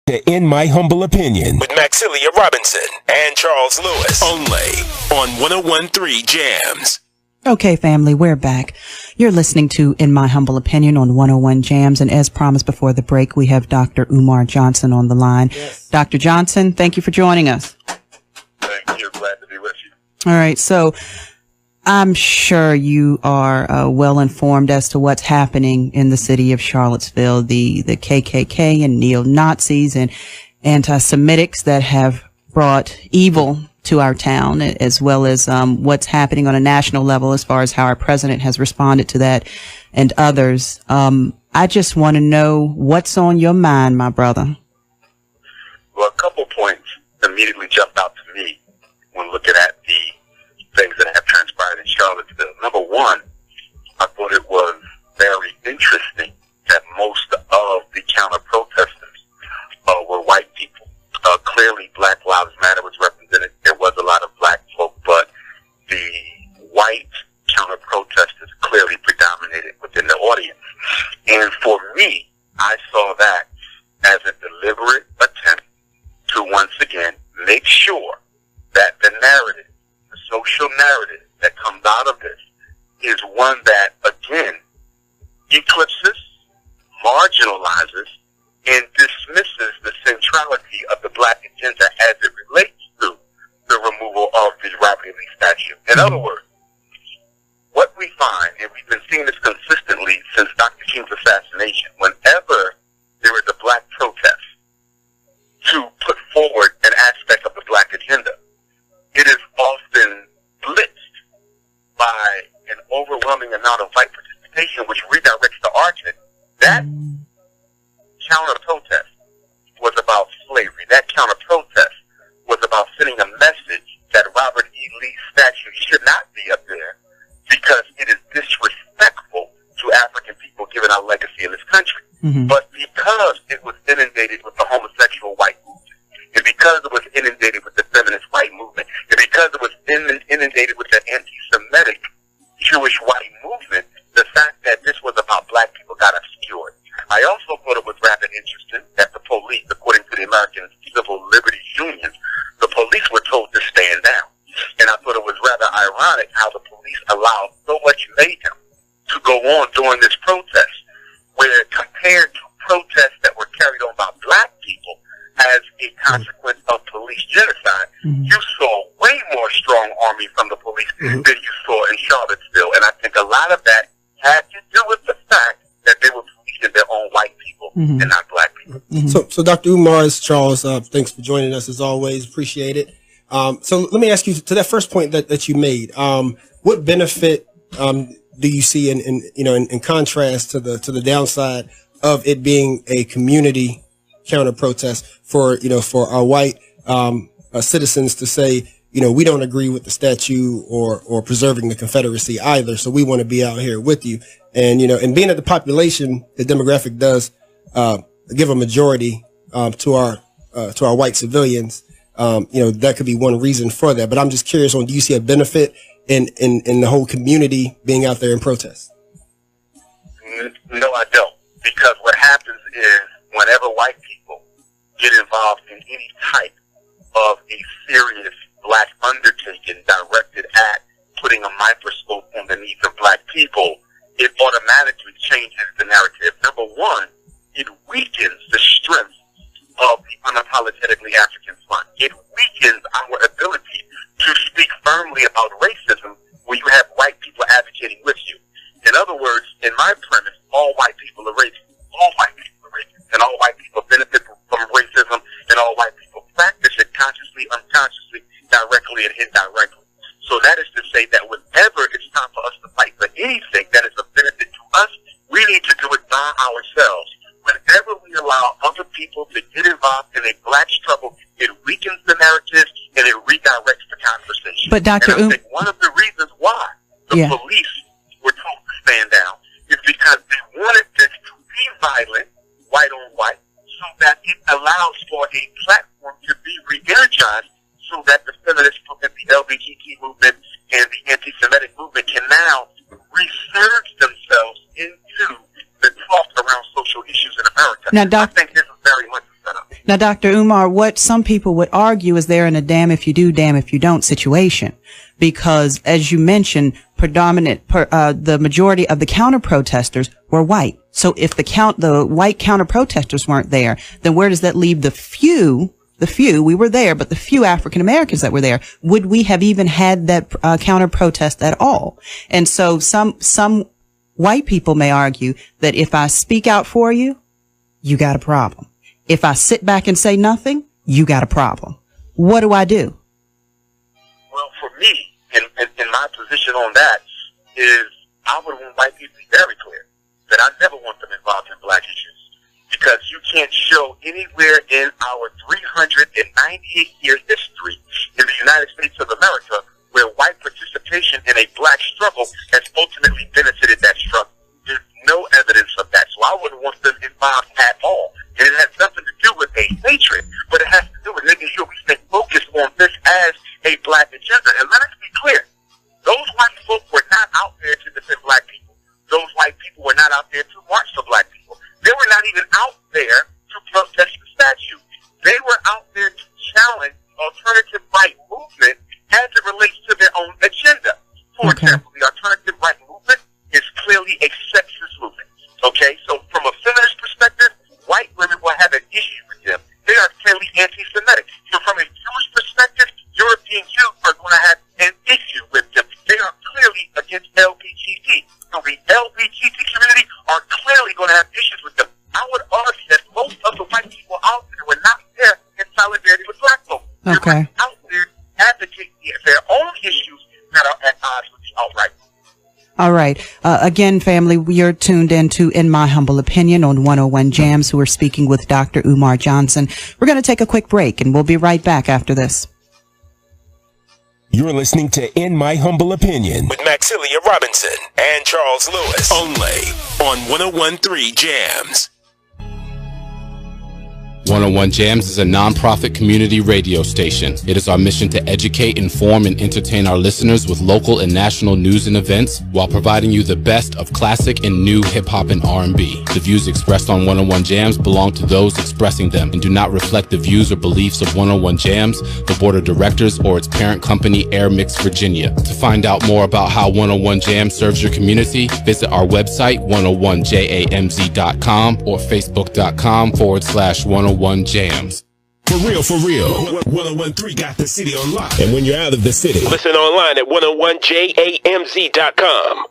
to In My Humble Opinion with Maxilia Robinson and Charles Lewis. Only on 101.3 Jams. Okay, family, we're back. You're listening to In My Humble Opinion on 101 Jams. And as promised before the break, we have Dr. Umar Johnson on the line. Yes. Dr. Johnson, thank you for joining us. Thank you. Glad to be with you. All right. So I'm sure you are well informed as to what's happening in the city of Charlottesville, the KKK and neo-Nazis and anti-Semitics that have brought evil to our town, as well as what's happening on a national level as far as how our president has responded to that and others. I just want to know what's on your mind, my brother. Well, a couple points immediately jumped out to me when looking at the things that have transpired in Charlottesville. Number one, I thought it was very interesting that most of the counter-protesters were white people. Clearly, Black Lives Matter was represented. There was a lot of black folk, but the white counter-protesters clearly predominated within the audience. And for me, I saw that as a deliberate attempt to once again make sure that the narrative, the social narrative that comes out of this is one that, again, eclipses, marginalizes, and dismisses the centrality of the black agenda as it relates to the removal of the Robert E. Lee statue. In other words, what we find, and we've been seeing this consistently since Dr. King's assassination, whenever there is a black protest to put forward an aspect of the black agenda, it is often blitzed by an overwhelming amount of white participation, which redirects the argument. That counter-protest was about slavery. That counter-protest was about sending a message that Robert E. Lee's statue should not be up there because it is disrespectful to African people given our legacy in this country. But because it was inundated with the homosexual white movement, and because it was inundated with the feminist white movement, and because it was inundated with the anti-Semitic Jewish white movement, the fact that this was about black people got obscured. I also thought it was rather interesting that the police, according to the American Civil Liberties Union, the police were told to stand down. And I thought it was rather ironic how the police allowed so much mayhem to go on during this protest, where compared to protests that were carried on by black people as a consequence of police genocide, you saw way more strong army from the police than you saw in Charlottesville. And I think a lot of that had to do with the fact that they were policing their own white people and not black people. So Dr. Umar, Charles, thanks for joining us as always. Appreciate it. So let me ask you to that first point that you made. What benefit do you see in contrast to the downside of it being a community counter protest for our white citizens to say, we don't agree with the statue or preserving the Confederacy either, so we want to be out here with you. And and being that the population, the demographic does give a majority to our white civilians, that could be one reason for that. But I'm just curious do you see a benefit in the whole community being out there in protest? No, I don't. Because what happens is whenever white people get involved in any type of a serious black undertaking directed at putting a microscope on the needs of black people, it automatically changes the narrative. Number one, it weakens the strength of the unapologetically African front. It weakens our ability to speak firmly about racism when you have white people advocating with you. In other words, in my premise, all white people are racist. All white people are racist. And all white people benefit from racism, and all white people practice it consciously, unconsciously, directly, and indirectly. So that is to say that whenever it's time for us to fight for anything that is a benefit to us, we need to do it by ourselves. Whenever we allow other people to get involved in a black struggle, it weakens the narrative and it redirects the conversation. But Dr. And I think one of the reasons why the police were told to stand down is because they wanted this to be violent, white on white, so that it allows for a platform to be re-energized so that the feminist movement, the LGBT movement, and the anti-Semitic movement can now resurge themselves into the talk around social issues in America. Now, I think this is very much set up. Now, Dr. Umar, what some people would argue is they're in a damn if you do, damn if you don't situation. Because, as you mentioned, the majority of the counter protesters were white. So if the white counter protesters weren't there, then where does that leave the few, we were there, but the few African Americans that were there? Would we have even had that counter protest at all? And so some white people may argue that if I speak out for you, you got a problem. If I sit back and say nothing, you got a problem. What do I do? Well, for me, in my position on that is I would want white people to be very clear that I never want them involved in black issues, because you can't show anywhere in our 398-year history in the United States of America where white participation in a black struggle has ultimately benefited that struggle. There's no evidence of that, so I wouldn't want them involved at all. And it has nothing to do with a hatred, but it has to do with making sure we stay focused on this as a black agenda. And let us be clear, those white folk were not out there to defend black people. Those white people were not out there to march for black people. They were not even out there to protest the statue. They were out there to challenge alternative right movement as it relates to their own agenda. For example, the alternative right movement is clearly a sexist movement. Okay, so from a feminist perspective, white women will have an issue with them. They are clearly anti-Semitic. So from a Jewish perspective, European Jews are going to have an issue with them. They are clearly against LGBT. So the LGBT community are clearly going to have issues with them. I would argue that most of the white people out there were not there in solidarity with black folks. Okay. They're out there advocating their own issues that are at odds with the alt-right. All right. Again, family, you're tuned into In My Humble Opinion on 101 Jams, who are speaking with Dr. Umar Johnson. We're going to take a quick break, and we'll be right back after this. You're listening to In My Humble Opinion with Maxilia Robinson and Charles Lewis, only on 101.3 Jams. 101 Jams is a non-profit community radio station. It is our mission to educate, inform, and entertain our listeners with local and national news and events while providing you the best of classic and new hip-hop and R&B. The views expressed on 101 Jams belong to those expressing them and do not reflect the views or beliefs of 101 Jams, the board of directors, or its parent company, Air Mix Virginia. To find out more about how 101 Jams serves your community, visit our website, 101jamz.com, or facebook.com/101 Jams. For real, 101.3 got the city on lock. And when you're out of the city, listen online at 101jamz.com.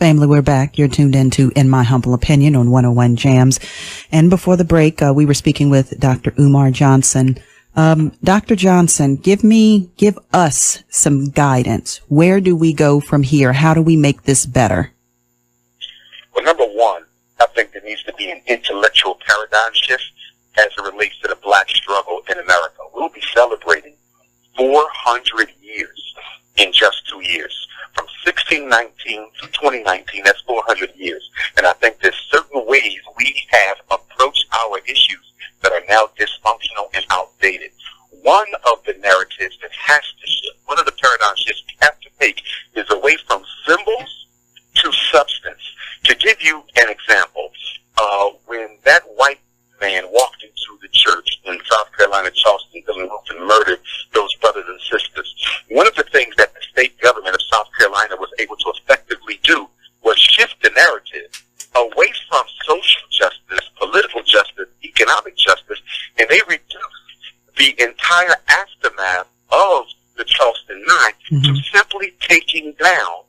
Family, we're back. You're tuned into In My Humble Opinion on 101 Jams. And before the break, we were speaking with Dr. Umar Johnson. Dr. Johnson, give us some guidance. Where do we go from here? How do we make this better? Well, number one, I think there needs to be an intellectual paradigm shift as it relates to the black struggle in America. We'll be celebrating 400 years in just 2 years. From 1619 to 2019, that's 400 years. And I think there's certain ways we have approached our issues that are now dysfunctional and outdated. One of the narratives that has to shift, one of the paradigm shifts we have to take, is away from symbols to substance. To give you an example, when that white man walked into the church in South Carolina, Charlottesville, and murdered those brothers and sisters, one of the things that the state government of South Carolina was able to effectively do was shift the narrative away from social justice, political justice, economic justice, and they reduced the entire aftermath of the Charleston Nine to simply taking down,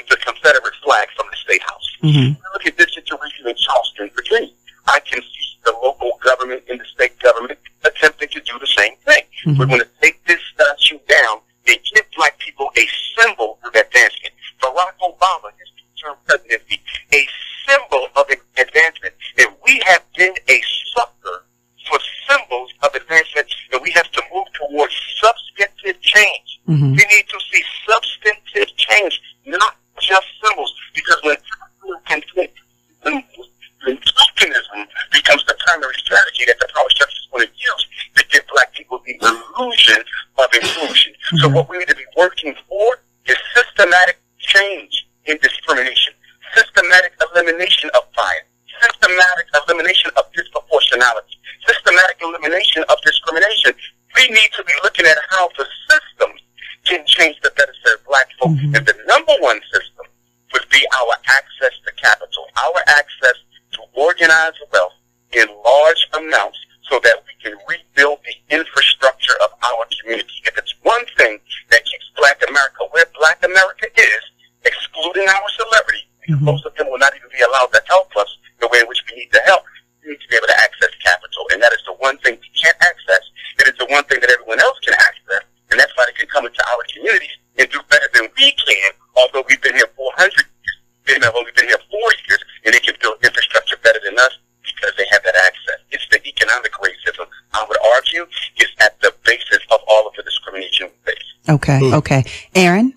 the Confederate flag from the State House. Look at this situation in Charleston, Virginia. I can see the local government and the state government attempting to do the same thing. We're going to take this statue down and give black people a symbol of advancement. Barack Obama, his two-term presidency, a symbol of advancement. And we have been a sucker for symbols of advancement, and we have to move towards substantive change. We need to see substantive change, not just symbols, because when people can take symbols, tokenism becomes the primary strategy that the power structure is going to use to give black people the illusion of inclusion. So what we need to be working for is systematic change in discrimination, systematic elimination of bias, systematic elimination of disproportionality, systematic elimination of discrimination. We need to be looking at how the systems can change the better serve black folk. Mm-hmm. And the number one system would be our access to capital, our access to organized wealth in large amounts so that we can rebuild the infrastructure of our community. If it's one thing that keeps Black America where Black America is, excluding our celebrity, because most of them will not even be allowed to help us the way in which we need to help, we need to be able to access capital. And that is the one thing we can't access. It is the one thing that everyone else can access. And that's why they can come into our communities and do better than we can, although we've been here 400 years. They have only been here 4 years, and they can build infrastructure better than us because they have that access. It's the economic racism, I would argue, is at the basis of all of the discrimination we face. Okay. Okay. Aaron?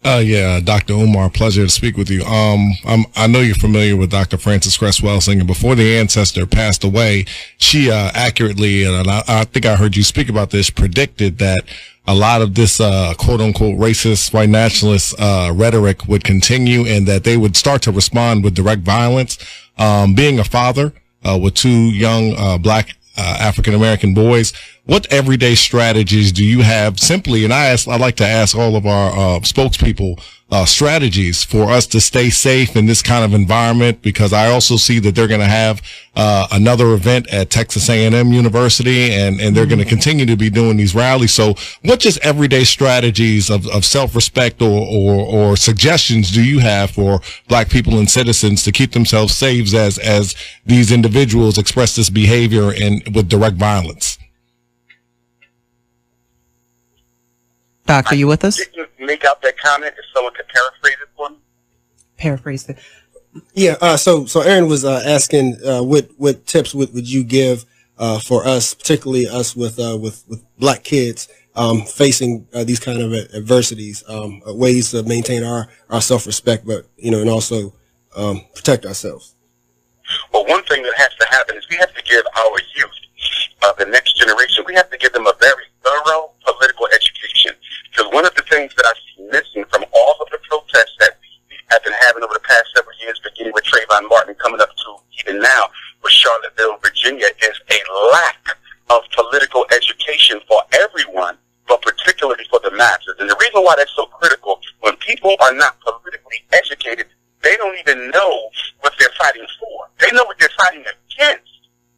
Yeah, Dr. Umar, pleasure to speak with you. I know you're familiar with Dr. Frances Cress Welsing, and before the ancestor passed away, she accurately, and I think I heard you speak about this, predicted that a lot of this quote unquote racist, white nationalist rhetoric would continue, and that they would start to respond with direct violence. Being a father with two young black African American boys, what everyday strategies do you have simply, and I like to ask all of our spokespeople strategies for us to stay safe in this kind of environment, because I also see that they're going to have another event at Texas A&M University, and they're going to continue to be doing these rallies. So what just everyday strategies of self-respect or suggestions do you have for black people and citizens to keep themselves safe as these individuals express this behavior and with direct violence? Doctor, you with us? Did you make out that comment if someone could paraphrase it for me? Paraphrase it. Yeah. So Aaron was asking, what tips would you give for us, particularly us with black kids facing these kind of adversities, ways to maintain our self-respect, but and also protect ourselves. Well, one thing that has to happen is we have to give our youth, the next generation, we have to give them a very thorough political education. Because one of the things that I see missing from all of the protests that we have been having over the past several years, beginning with Trayvon Martin, coming up to even now with Charlottesville, Virginia, is a lack of political education for everyone, but particularly for the masses. And the reason why that's so critical, when people are not politically educated, they don't even know what they're fighting for. They know what they're fighting against.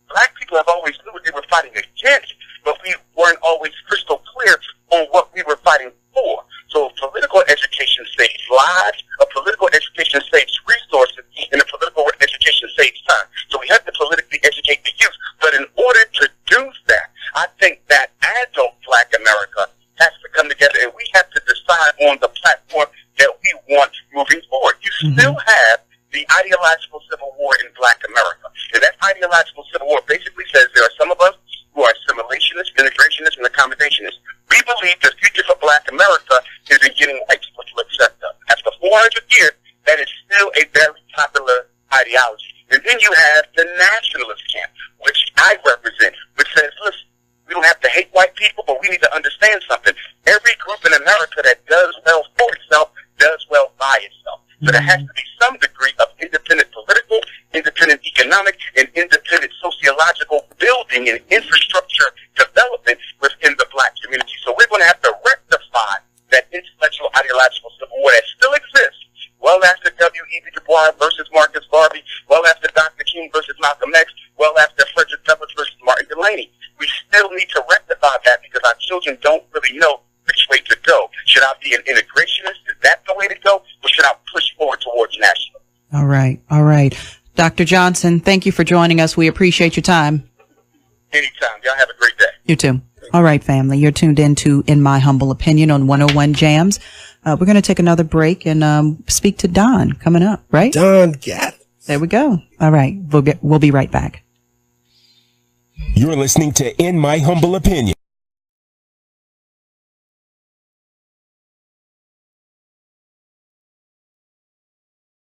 Black people have always knew what they were fighting against, but we weren't always crystal clear on what we were fighting for. So political education saves lives, a political education saves resources, and a political education saves time. So we have to politically educate the youth. But in order to do that, I think that adult Black America has to come together, and we have to decide on the platform that we want moving forward. You still have the ideological civil war in Black America. And that ideological civil war basically says there are some of us who are assimilationists, integrationists, and accommodationists. We believe the future for Black America is in getting white people to accept us. After 400 years, that is still a very popular ideology. And then you have the nationalist camp, which I represent, which says, listen, we don't have to hate white people, but we need to understand something. Every group in America that does well for itself does well by itself. So there has to be some degree of independent political, independent economic, and independent sociological building and infrastructure development within the Black community. So we're going to have to rectify that intellectual ideological civil war that still exists well after W.E.B. Du Bois versus Marcus Garvey, well after Dr. King versus Malcolm X, well after Frederick Douglass versus Martin Delany. We still need to rectify that because our children don't really know which way to go. Should I be an integrationist? Is that the way to go? Or should I push forward towards national? All right. All right. Dr. Johnson, thank you for joining us. We appreciate your time. Anytime. Y'all have a great day. You too. All right, family. You're tuned in to In My Humble Opinion on 101 Jams. We're going to take another break and speak to Don coming up, right? Don Gath. There we go. All right. We'll be right back. You're listening to In My Humble Opinion.